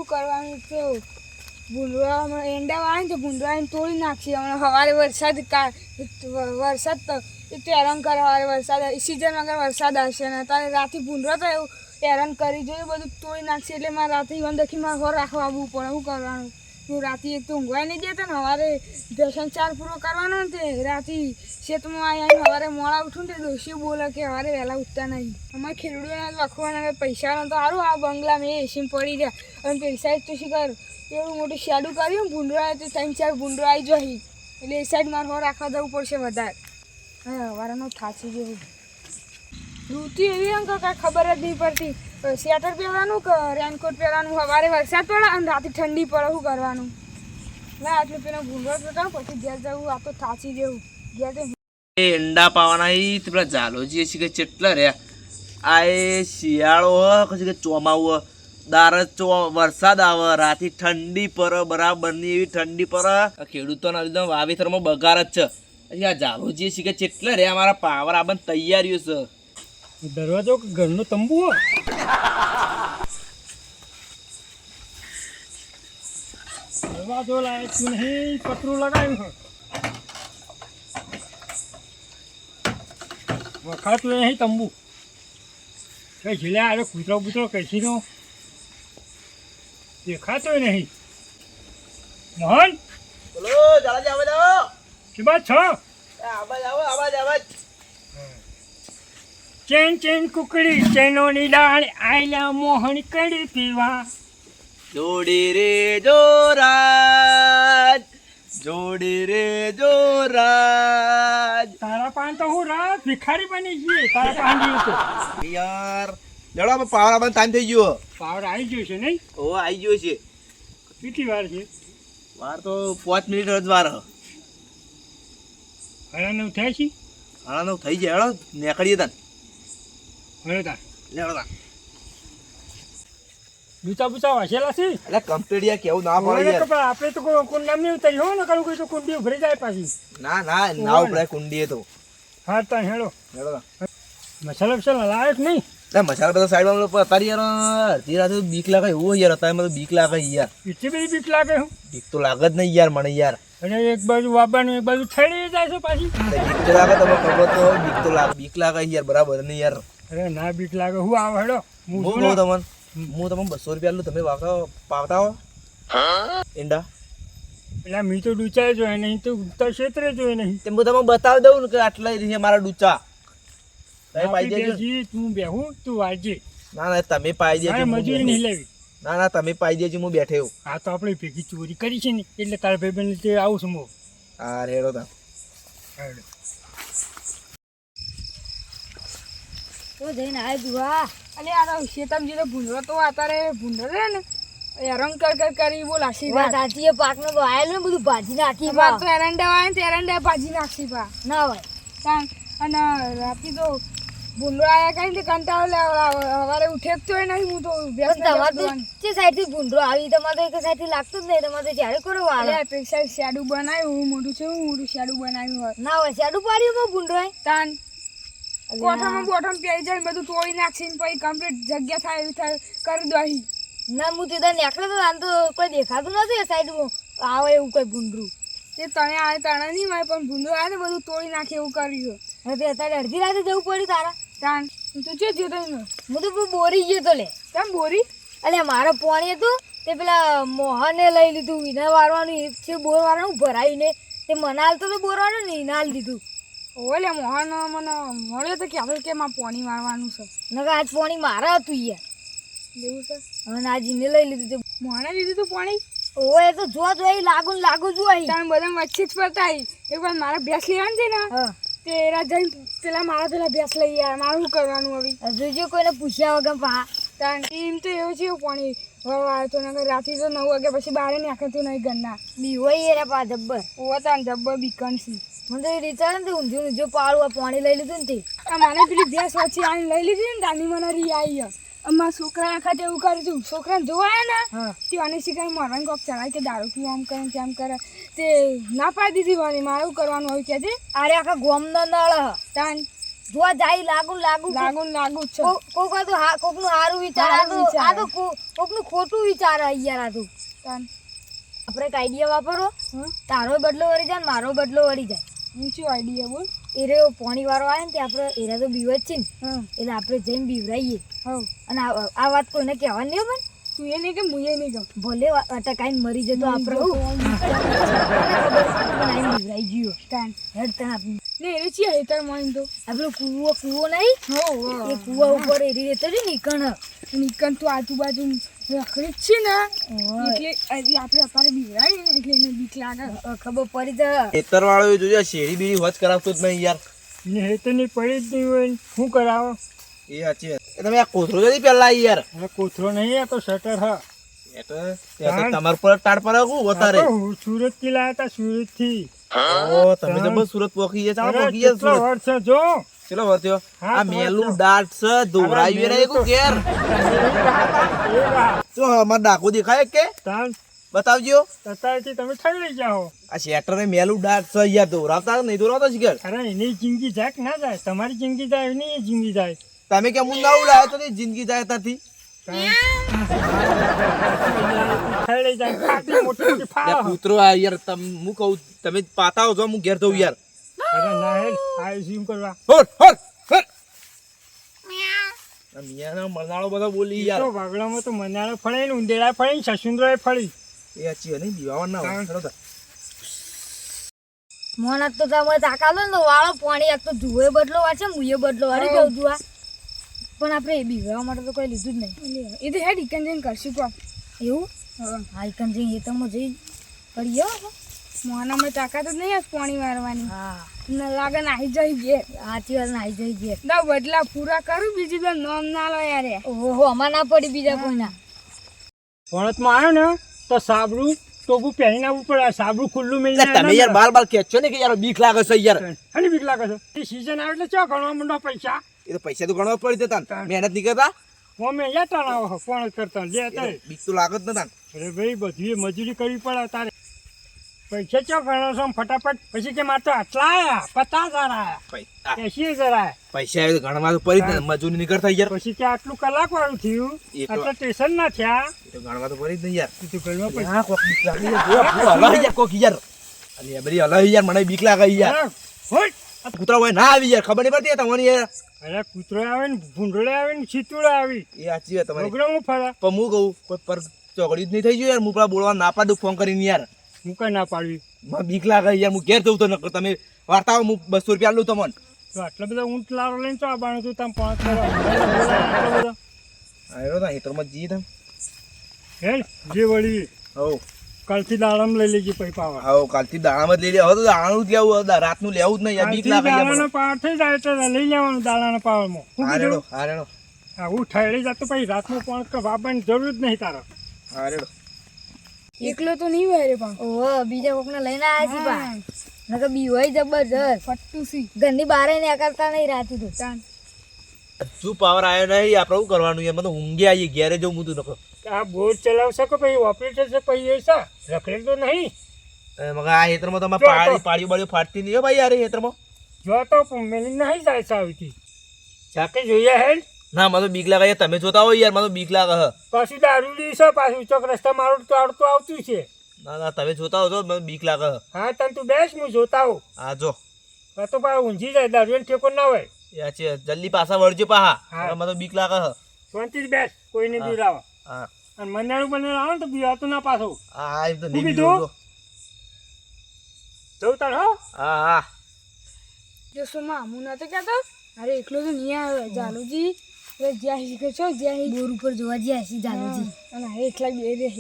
શું કરવાનું તો ભૂંડવા એંડા આવે ને તો ભૂંડવાને તોડી નાખીએ. હમણાં સવારે વરસાદ તો એ હેરાન કરે. સવારે વરસાદ સિઝન વગર વરસાદ આવશે ને તારે રાતે ભૂંડવા તો એવું હેરાન કરી જોઈએ બધું તોડી નાખશે. એટલે મારે રાતે વંદખી મારે ઘર રાખવા આવવું પડે. શું કરવાનું? હું રાતે એક તો ઊંઘવાય નહીં દેતા ને સવારે દર્શન ચાર પૂરો કરવાનો ને તે રાતે શેતમાં આવીને સવારે મોડા ઉઠું ને તે દોષી બોલે કે સવારે વહેલા ઉઠતા નહીં. અમારે ખેડૂતોને વખવાના પૈસાનો તો સારું આ બંગલામાં એ એસીમાં પડી રહ્યા અને પૈસા તો શું કર એવું મોટું શેડું કર્યું ભૂંડો આવે તો 3-4 ભૂંડો આવી જાય એટલે એ સાઈડ મારે રાખવા જવું પડશે વધારે. હા સવારનો થાચી જેવું ઋતુ એવી એમ કાંઈ ખબર જ નહીં પડતી. સ્વેટર પહેરવાનું કે રેનકોટ પહેરવાનું? સવારે વરસાદ પડે અને રાતે ઠંડી પડે. શું કરવાનું? ના આટલું પેલો ભૂંડો પટાવ પછી ઘેર જવું. આ તો થાચી જેવું ઘેર એંડા પાવાના એ પેલા ઝાલોજી છે કે ચેટલા રહ્યા. આ એ શિયાળો હોય પછી કે ચોમાવું દાર વરસાદ આવે રાતે ઠંડી પડે બરાબરની એવી ઠંડી પડે. ખેડૂતોના એકદમ વાવેતરમાં બગાર જ છે. પછી આ ઝાલોજી છે કે ચેટલા રહ્યા અમારા પાવર આબન તૈયારીઓ છે. દરવાજો ઘરનો તંબુ હો દરવાજો લાયક નહીં પતરું લગાવ્યું છે વખાતું નહીં તંબુ કઈ ઝીલ્યા અરે કૂતરો બૂતરો કઈથી નો દેખાતો નહીં. મોહન બોલો ઝાલાજી આવાજ આવો. કે બાત છો આવાજ આવો આવાજ આવાજ. ચેન ચેન કુકડી ચેનોની ડાળ આયલા મોહન કડી પીવા જોડી રે જોરાજ જોડી રે જોરાજ. તારા પાન તો હું રાત ભિખારી બની ગઈ તારા પાન જેવું તો યાર લેડો આપણે પાવર આબન ટાઈમ થઈ ગયો. પાવર આવી ગયો છે નહીં? ઓ આવી ગયો છે. કેટલી વાર છે? વાર તો 5 મિનિટ જ વાર. 9:30 થયા છે. 9:30 થઈ જાય. હેડો નીકળીએ તને. હવે તાર લેડો તા. લૂચા બૂચા વાસેલા છે એટલે કમ્પ્લીટ યાર કેવું ના પડે યાર. આપણે તો કુંડા નહીં ઉતરી હો ને કરું તો કુંડી ઉભરી જાય પાછી. ના ના ના ઉપડે કુંડીએ તો. હા તા હેડો લેડો તા. મસાલા બસાલા લાયક નહીં? એટલે મસાલા બધા સાઈડમાં અત્યારે યાર અડધી રાતે બીક લાગે એવું યાર. અત્યારે મને બીક લાગે યાર. એટલી બધી બીક લાગે હું? બીક તો લાગે જ નહીં યાર મને યાર. અને એક બાજુ વાબાનું એક બાજુ થડી જાય છે પાછી. બીક તો લાગે તમે ખબર તો બીક તો લાગે બીક લાગે યાર બરાબર નહીં યાર. અરે ના બીક લાગે હું આવ હેડો હું તમને 200 રૂપિયા લઉં તમે પાવતા હો ઈંડા. એટલે મી તો ડૂચાય જોઈએ નહીં તો ક્ષેત્રે જોઈએ નહીં. તેમ હું તમને બતાવી દઉં ને કે આટલા છે મારા ડૂચા. તમે પાઈ દેજો. તું બેહું તું વાંચજે. ના ના તમે પાઈ દેજો. મજૂરી નહીં લેવી. ના ના તમે પાઈ દેજો હું બેઠે હું. હા તો આપણે ભેગી ચોરી કરી છે ને એટલે તારા ભાઈબંધ તે આવું છું હું. હા રેડો તા. તો જઈને આ દુઆ અને આ શેતમજી તો ભૂંડો તો અત્યારે ભૂંડો રહે ને હેરાન કરી બોલાશી સાચી પાકનો તો આયેલું ને બધું ભાજી નાખી અમારે તો એરંડા આવે ને એરંડા ભાજી નાખશી પા ના હોય. અને રાતે તો ભૂંડો આવ્યા કઈ કંટાળો સવારે ઉઠે જ તો નહીં. હું તો તમારે જે સાઈડ થી ભૂંડો આવી તમારે તો એક સાઈડ થી લાગતું જ નહીં. તમારે જ્યારે કરો વાળે અપેક્ષા શેડું બનાવ્યું મોટું છે મોટું શેડું બનાવ્યું હોય ના હોય શાડું પાડ્યું ભૂંડો હોય તાન કોઠામાં બોઠમ પહેરી જાય બધું તોડી નાખશે ને પછી કમ્પ્લીટ જગ્યા થાય એવી થાય કરી દો અહીં. ના હું તે નીકળે તો આમ તો કોઈ દેખાતું નથી એ સાઈડમાં આવે એવું કોઈ ભૂંડરું. તે તને આવે તને નહીં હોય પણ ભૂંડો આવે ને બધું તોડી નાખે એવું કર્યું. હવે અત્યારે અડધી રાતે જવું પડ્યું તારા. તાન તું શું થયું તને? હું તો બોરી ગયો તો લે. કેમ બોરી? એટલે મારો પાણી હતું તે પેલા મોહને લઈ લીધું. વિના વારવાનું છે બોર વાળવાનું ભરાયું ને તે મને હાલતો તો બોરવાનું ને એને હાલ દીધું. ઓલે મોહન મને મળ્યો તો કહેતો કે મારે પાણી મારવાનું છે. નકર આજ પાણી મારા હતું યાર એવું છે. હવે આજ એને લઈ લીધું તે મોહને લીધું તું પાણી? ઓય તો જો લાગુ જોઈ તાણ બધા વચ્ચે જ પડતા એક વાર મારા ભેંસ લેવાની છે ને તે એરા જઈને પેલા મારા પેલા ભેંસ લઈ યાર મારું શું કરવાનું હવે? જોજો કોઈને પૂછ્યા વગર પા તાણ એમ તો એવું છે પાણી વળવા આવ્યો તો નકર રાતે તો 9 વાગ્યા પછી બહાર નીકળતું નહીં ઘરના. બી હોય એરા પા જબ્બર ઓ તાણ જબ્બર બીકણ છે. મને તો રીચાર ને ઊંધું જો પાડું પાણી લઈ લીધું ને તે મને પેલી ભેંસ વચ્ચે આને લઈ લીધી ને તાની મને રી આવી અમારા છોકરા ખાતે એવું કર્યું તું. છોકરાને જોવા ને તે અને શીખાય મરવાનું કોક ચડાય કે દારૂ પીવું આમ કરે તેમ કરે તે ના પાડી દીધી મને મારે એવું કરવાનું હોય કે અરે આખા ગોમનો નળ તાન જોવા જાય લાગુ લાગુ જ છે કોક હોય તો કોકનું સારું વિચાર આ તો કોકનું ખોટું વિચાર યાર આ તો તાન આપણે એક આઈડિયા વાપરો તારો બદલો વળી જાય ને મારો બદલો વળી જાય ઊંચું આઈડિયા બોલ એરે પાણી વાળો આવે ને તે આપણે એરા તો બીવે જ છે ને એટલે આપણે જઈને બીવરાઈએ અને આ વાત કોઈને કહેવાની નહીં પણ તું એ નહીં કે હું એ નહીં કહું ભલે અટકાઈને મરી જતો આપણે બીવરાઈ ગયો તાન હેડ તને આપણે ને એ છે હેતર મોઈન તો આપણો કૂવો નહીં એ કૂવા ઉપર એરી રહેતો ને નીકન તો આજુબાજુ રખડી જ છે ને એટલે આપણે અત્યારે બીવડાવી ને એટલે એને બીક લાગે ખબર પડી જાય ખેતરવાળો જોજો શેરી બીડી હોજ કરાવતો જ નહીં યાર. ને તો ની પડી જ નહીં હોય શું કરાવો એ સાચી વાત. તમે આ કોથળો જતી પેલા યાર. હવે કોથરો નહીં આ તો શટર હા તમાર પર ટાળ પર હું વધારે સુરત થી લાયા હતા સુરત થી ઓ તમે તો બસ સુરત પોકી ગયા ચાલો પોકી ગયા સુરત. વર્ષ જો ચલો વર્ત્યો આ મેલું દાટ છે દોરાઈ રે કો કેર તો અમાર ડાકો દેખાય કે તાન બતાવજો. તતારથી તમે થઈ લઈ જાઓ આ શેટર ને મેલું દાટ છે યાર દોરાવતા નહીં દોરાવતા શીખર. અરે એની જિંદગી જાય કે ના જાય તમારી જિંદગી જાય એની એ જિંદગી જાય તમે કેમ હું ના ઉલાયો તો જિંદગી જાય ત્યાંથી થઈ લઈ જાય ફાટી મોટી મોટી ફાળો કૂતરો આ યાર હું કહું તમે પાતા હો હું ઘેર જઉં યાર. અરે ના હેડ આ ઝૂમ કરવા હોર હોર હોર આ મિયાનો મરનાળો બધો બોલી યાર. તો વાગડામાં તો મનાળો ફળે ને ઉંદેડા ફળે ને સસુંદરો ફળી એ આ ચીયો નહીં બીવાવા ના હોય. ચલો તો. મોન તો તમે તાકાલો ને વાળો પાણી એક તો જુએ બદલો વાંચે મુએ બદલો વાળી જવું જુआ પણ આપણે એ બીવવા માટે તો કોઈ લીધું જ નહીં એ તો હેડ ઇકન જઈને કરશું કોમ એવું હા એકમ જઈ હેતરમાં જઈ કરીએ મોનામાં તાકાત જ નહીં પાણી મારવાની હા ને લાગે નાહી જઈ ઘેર સાચી વાત નાઈ જઈ ગયા દા બદલા પૂરા કરું બીજી તો નોમ ના લો યાર ઓહો અમાર ના પડી બીજા કોઈના ભણતમાં આવ્યો ને તો સાબરું ટોપું પહેરીને આવવું પડે સાબરું ખુલ્લું મેળવી તમે યાર બાર બાર ખેંચો ને કે યાર બીક લાગે છે યાર. હની બીક લાગે છે એ સીઝન આવે એટલે ચો ગણવા માંડો પૈસા એ તો પૈસા તો ગણવા પડી જતા મહેનત નહીં કરતા. અમે યાત્રા આવો પણ કરતા લે તારે બીક તો લાગે જ નતા. અરે ભાઈ બધી મજૂરી કરવી પડે તારે પૈસા ચો ગણો છો ફટાફટ પછી કે મારે તો આટલા આયા 50,000 આયા 80,000 આયા પૈસા આવે તો ગણવા તો પડી જ ને. મજૂરી નહીં કરતા યાર. પછી કે આટલું કલાક વાળું થયું એ તો- આટલા સ્ટેશન ના થયા એ તો ગણવા તો પડી જ નહીં યાર. તું ગણવા પૈસા હા, કોક બીક લાગે યાર. જો, આપણું હલાય યાર કોક યાર. અલી બરી હલાય યાર મને બીક લાગે યાર. કૂતરા હોય ના આવી યાર ખબર નહીં પડતી તમને યાર. અરે કૂતરો આવે ને ભૂંડળે આવે ને ચીતુડે આવી એ સાચી વાત તમારી. પ્રોગ્રામ ફરે પણ હું કહું પર ચોકડી જ નહીં થઈ ગયું યાર. હું પેલા બોલવા ના પાડું ફોન કરીને યાર. હું કઈ ના પાડવી મને બીક લાગે યાર. હું ઘેર જઉં તો નકર તમે વાર્તાઓ હું 200 રૂપિયા લઉં તમને. તો આટલા બધા ઊંટ લારો લઈને તો આવવાનું તું તમે 5 કરો આવ્યો તા હેતરમાં જી તમે. હેડ જે વળી હવ કાલથી દાડમ લઈ લેજે પૈ પાવા હવ કાલથી દાણામાં જ લઈ લે. હવે તો દાણાનું જ લેવું. હવે રાતનું લેવું જ નહીં યાર. બીક લાગે યાર મને. દાડાનો પાવર થઈ જાય એટલે લઈ લેવાનું દાડાના પાવરમાં શું હા કીધું રેડો હા રેડો હું ઠેડી જતો પછી રાતનું પણ કે વાપવાની જરૂર જ નહીં તારો હા રેડો. એકલો તો નહીં હોય રે પણ ઓહો બીજા કોકને લઈને આવ્યા છે બા નકર બી હોય જબરજસ્ત ફટ્ટું સી ઘરની બહાર ને કરતા નહીં રાતું તો તાન શું પાવર આવ્યો નહીં આપણે શું કરવાનું યાર. મને ઊંઘે આવીએ ઘેરે જવું હું તું નકો. આ બોટ ચલાવશે કે પછી ઓપરેટર છે પછી એ સા રખડેલ તો નહીં મગર આ હેતરમાં તો અમારે પાડીઓ બાળીઓ ફાટતી નહીં હો ભાઈ યાર. એ હેતરમાં જો તો મેલી નહીં જાય સાવીથી જાકે જોઈએ હેડ ના મને તો બીક લાગે યાર. તમે જોતા હોય યાર મને તો બીક લાગે હ. પાછું દારૂ છે પાછું ચોક રસ્તા મારું તો આવતું છે ના ના તમે જોતા હો તો મને બીક લાગે હ. હા તને તું બેસ હું જોતા હોઉં હા જો આ તો પાછું ઊંઝી જાય દારૂ ઠેકો ના હોય યા છે જલ્દી પાછા વળજો પાહા. હા. મને તો બીક લાગે હ. શાંતિથી બેસ કોઈને બીરાવા હા અને મંદાણું બને આવો ને તો બીવાતું ના પાછું હા એ તો શું નહીં કીધું? બીજો. જવું તાર હો હા હા જો સોમા હું નતો કહેતો અરે એકલો તો નહીં આવે જાલુજી જ્યાં શીખે છો જ્યાં બોર ઉપર જોવા જઈએ હસી જાલુજી અને હવે એકલા બે રહે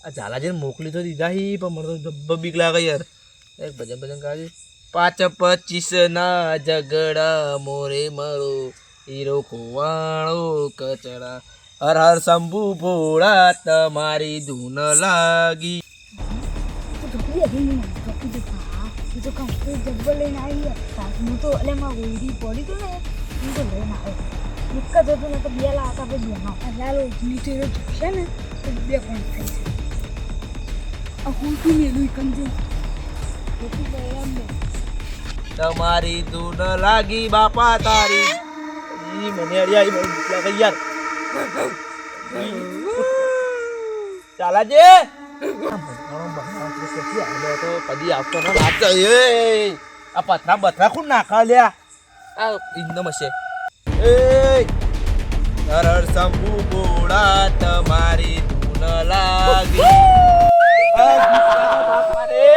આ ઝાલાજીને મોકલી તો દીધા હી પણ મને તો જબ્બર બીક લાગે યાર. એક ભજન ભજન ગાજે 5-25 ના ઝઘડા મોરે મારો હીરો ખોવાણો કચરા હર હર શંભુ ભોળા તમારી ધૂન લાગી. તો કંપની જબ્બર લઈને આવી હું તો એટલે માં ઓઈડી પડી તો ને હું તો લઈને આવ્યો એક જ હતું ને તો બે લાખ આપણે બેમાં લાલો નીચે છે ને તો બે પણ થાય છે આ હું તું મેલું કંજે ખોટું બહેરામ ને તમારી ધૂન લાગી બાપા તારી ઈ મને અડિયા ઈ મને લાગે યાર ચાલાજે તો કદી આવતો ન લાગતો એ આ પથરા બથરા કોણ નાખા લ્યા આ ઇન્દમ હશે એ સરળ શંભુ ગોળા તમારી ધૂન લાગી બાપા રે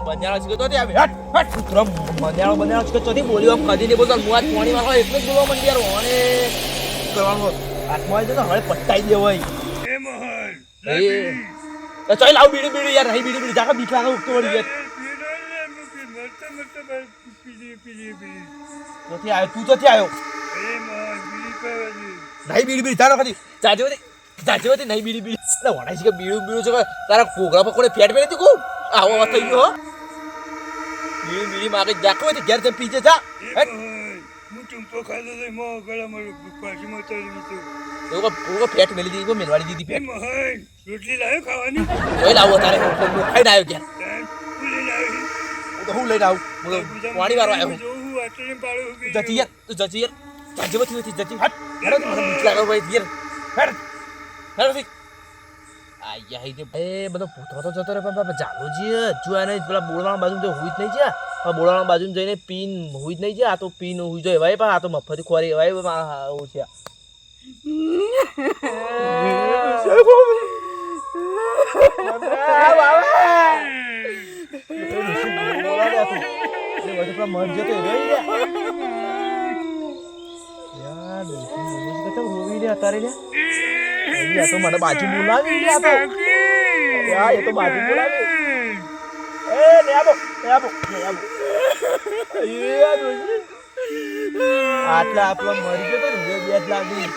બંજાણો શીખતો હતી આવી હટ હટ કૂતરો બંજાણો શીખતો હતી બોલ્યો આમ કદી નહીં બોલતો હું આજ પાણી વાળો એટલે જ બોલવા મંડી યાર ઓને કરવાનું હાથમાં આવી તો હવે પટાઈ દેવો એ ચાલ લાવ બીડી બીડી યાર નહીં બીડી જાકા બીક લાગે ઉગતો વળી યાર તોથી આવ્યો તું તોથી આવ્યો નહીં બીડી બીડી તારો કદી જાજે નહીં બીડી બીડી એટલે વણાઈ છે કે બીડું બીડું છે તારા કોગળા પકોડે ફેટ મેળી તું કહું આવો વાત થઈ ગયો બીડી બીડી માગે જાકો હતી ઘેર જઈને પીજે જા એવું ફેટ મેલી દીધી મેલવાડી દીધી ફેટ રોટલી લાવ્યો ખાવાની ઓય લાવો તારે ખાઈને આવ્યો ઘેર તો હું લઈને આવું પાણી વાળો આવ્યો જતી યાર તું જતી યાર જાજે બધી હતી જતી હટ હેડો તું મને બીક લાગે ભાઈ યાર હેડ હેડો દી આયા હઈ એ બધો પૂતરો તો જતો રે પણ જાલો જી હજુ આ નહીં પેલા બોળવાના બાજુ તો હુઈ જ નહીં છે આ બોળવાના બાજુ જઈને પીન હુઈ જ નહીં છે આ તો પીન હુઈ જાય ભાઈ પણ આ તો મફતી ખોરી ભાઈ આવું છે મને બાજુ બોલાવી એ તો બાજુ બોલાવી આટલા આપણો મરી ગયો ને બે જ લાગી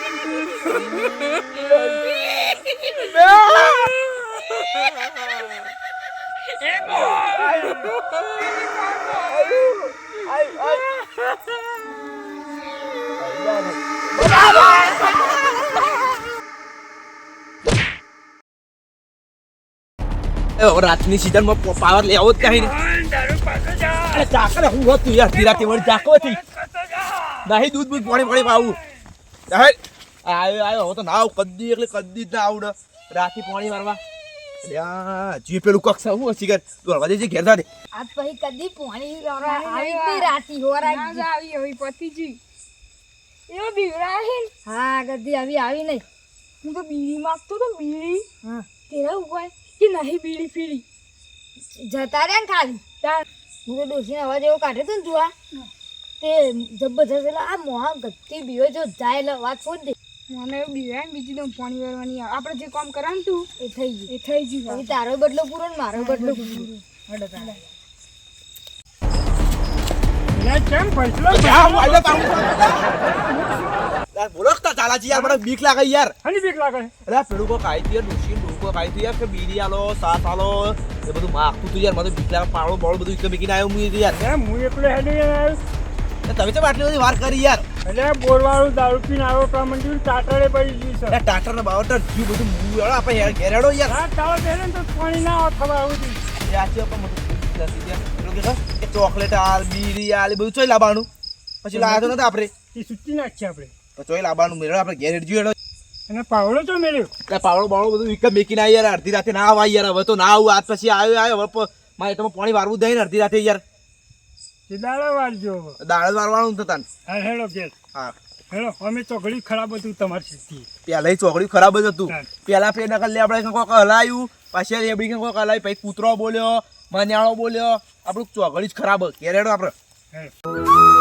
રાતની સીઝનમાં પાવર લે આવો જ કઈ નહીં ચાકરે હું હતું યાર ધીરાથી વળી ચાકો હતી નહીં દૂધ બૂધ પાણી પાણી પાવું આવ્યો તો ના આવું કદી એટલે કદી જ ના આવડે રાતે પાણી મારવા જી પેલું કક્ષા હું હસી ઘેર દોડવા દે ઘેર દે આજ પછી કદી પાણી આવી જ રાતી હોરા આવી હવે પતિજી એવો બીવરા હે હા કદી આવી નહીં હું તો બીડી માંગતો તો બીડી હા તેરા ઉપાય કે નહીં બીડી ફીડી જતા રહ્યા ને ખાલી હું તો ડોસીને અવાજ એવો કાઢે તો ને તું આ તે જબરજસ્ત એટલે આ મોહા ગત્તી બીયો જો જાય એટલે વાત છોડ દે મને એવું બીવાય ને બીજી દમ પાણી વાળવાની આપણે જે કામ કરવાનું તું એ થઈ ગયું એ થઈ ગયું હવે તારો બદલો પૂરો ને મારો બદલો પૂરો હડો તારે કેમ ફેસલો બોલો ચાલાજી યાર મને બીક લાગે યાર હની બીક લાગે અરે પેલું કો કાઈ યાર ડુસી ડુકો કાઈ યાર કે બીડી આલો સાત આલો એ બધું માગતું તું યાર મને બીક લાગે પાળો બોળ બધું એક બીકીને આવ્યો હું યાર એમ હું એકલો હેડી તમે તો આટલી બધી વાર કરી યાર એટલે બોરવાળું દારૂ પીને આવ્યો તો મંજૂર ટાટરે પડી ગઈ છે ટાટર ને બાવટર જીવ બધું મૂળ વાળો આપણે ઘેર હેડો યાર હા તાવ દે ને તો પાણી ના આવે ખબર આવું યાર છે પણ મને ચોકલેટ આલ બીડી આલ બધું ચોઈ લાવવાનું પછી લાવ્યો નથી આપણે એ સુચી નાખીએ આપણે તો ચોઈ લાવવાનું મેળો આપણે ઘેર હેડજો હેડો અને પાવડો તો મેળ્યો એટલે પાવડો બાવડો બધું વિકમ મેકીને આવી યાર અડધી રાતે ના આવા યાર હવે તો ના આવું આજ પછી આવ્યો હવે મારે તમે પાણી વારવું દઈ ને અડધી રાતે યાર એ દાડા વાળજો દાળ વારવાનું થતા હા હેલો ગેસ હા હેલો અમે ચોકડી ખરાબ હતું તમારી સ્થિતિ પેલા ચોકડી ખરાબ જ હતું પેલા ફેર નકલ લે આપણે કોઈક હલાયું પાછી રેબડી કોઈક હલાવી પછી કૂતરો બોલ્યો મન્યાળો બોલ્યો આપણું ચોકડી જ ખરાબ કેરેડો આપણે હે